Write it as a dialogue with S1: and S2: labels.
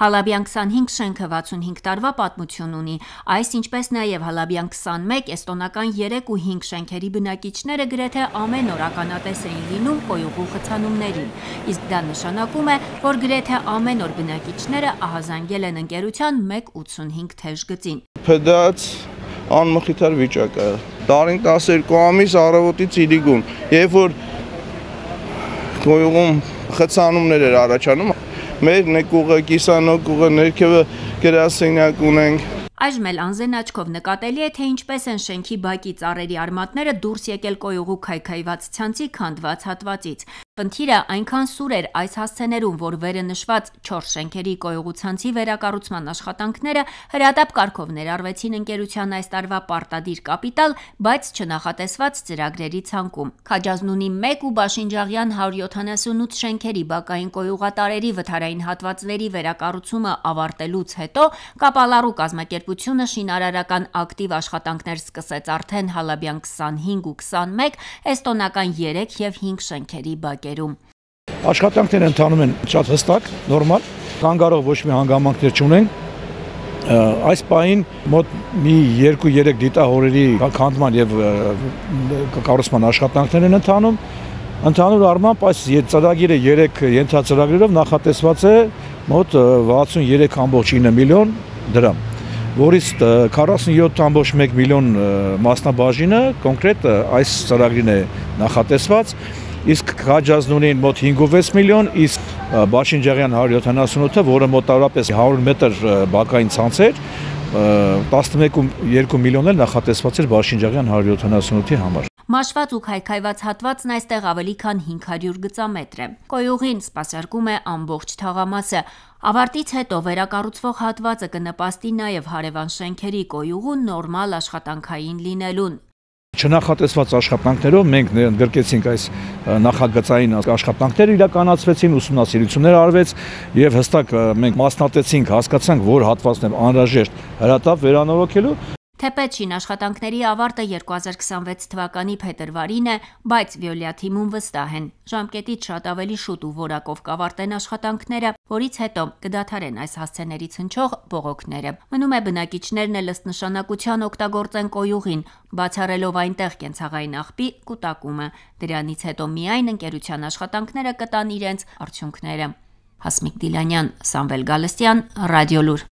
S1: Հալաբյան 25 շենքը 65 տարվա պատմություն ունի, այս ինչպես նաև Հալաբյան 21 էստոնական 3 ու 5 շենքերի բնակիչները գրեթե ամեն օր ականատես էին լինում կոյուղու խցանումներին, իսկ դա նշանակում է, որ գրեթե ամեն օր բնակիչները ահազանգել են ընկերության 1.85 թեժ գծին։
S2: Փդած անմխիթար վիճակ է, տարին 12 ամիս առավոտից իրիգուն, երբ որ կոյուղում խցանումներ էր առաջանում, մեր նեկուղը, կիսանոկուղը, ներքևը գրասենյակ ունենք։
S1: Այժմ էլ անզեն աչքով նկատելի է, թե ինչպես են շենքի բակի ծառերի արմատները դուրս եկել կոյուղու քայքայված ցանցի քանդված հատվածից։ Խնդիրը այնքան սուր էր այս հասցեներում, որ վերը նշված 4 շենքերի կոյուղու ցանցի վերակառուցման աշխատանքները հրատապ կարգով ներառվեցին ընկերության այս տարվա պարտադիր կապիտալ, բայց չնախատեսված ծրագրերի ցանկում։ Քաջազնունի 1 ու Բաշինջաղյան 178 շենքերի բակային կոյուղատարերի վթարային հատվածների վերակառուցումը ավարտելուց հետո կապալառու կազմակերպությունը շինարարական ակտիվ աշխատանքներ սկսեց արդեն Հալաբյան 25 ու 21 էստոնական 3 և 5 շենքերի բակերում։
S3: Աշխատանքները ընթանում են շատ հստակ, նորմալ, կանգառող ոչ մի հանգամանքներ չունենք։ Այս պահին մոտ մի 2-3 դիտահորերի քանդման եւ կառուցման աշխատանքներ են ընթանում։ Ընդհանուր առմամբ այս ծրագիրը 3 ենթածրագրերով նախատեսված է մոտ 63.9 միլիոն դրամ, որից 47.1 միլիոն մասնաբաժինը կոնկրետ այս ծրագրին է նախատեսված, իսկ Քաջազնունին մոտ 5.6 միլիոն, իսկ Բաշինջաղյան 178-ը, որը մոտավորապես 100 մետր բակային ցանց էր, 11.2 միլիոն էլ նախատեսված էր Բաշինջաղյան 178-ի համար։
S1: Մաշված ու քայքայված հատվածն այստեղ ավելի քան 500 գծամետր է։ Կոյուղին սպասարկում է ամբողջ թաղամասը։ Ավարտից հետո վերակառուցվող հատվածը կնպաստի նաև հարևան շենքերի կոյուղու նորմալ աշխատանքային լինելուն։
S3: Չնախատեսված աշխատանքներով մենք ընդգրկեցինք այս նախագծային աշխատանքները, իրականացվեցին, ուսումնասիրություններ արվեց եւ հստակ մենք մասնատեցինք, հասկացանք, որ հատվածն է անհրաժեշտ հրատապ վերանորոգելու։
S1: Թեպետ շինաշխատանքների ավարտը 2026 թվականի փետրվարին է, բայց Վիոլիա թիմում վստահ են, ժամկետից շատ ավելի շուտ ու որակով կավարտեն աշխատանքները, որից հետո կդադարեն այս հասցեներից հնչող բողոքները։ Մնում է բնակիչներն էլ ըստ նշանակության օգտագործեն կոյուղին, բացառելով այնտեղ կենցաղային աղբի կուտակումը։ Դրանից հետո միայն ընկերության աշխատանքները կտան իրենց արդյունքները։ Հասմիկ Դիլանյան, Սամվել Գալստյան, Ռադիոլուր։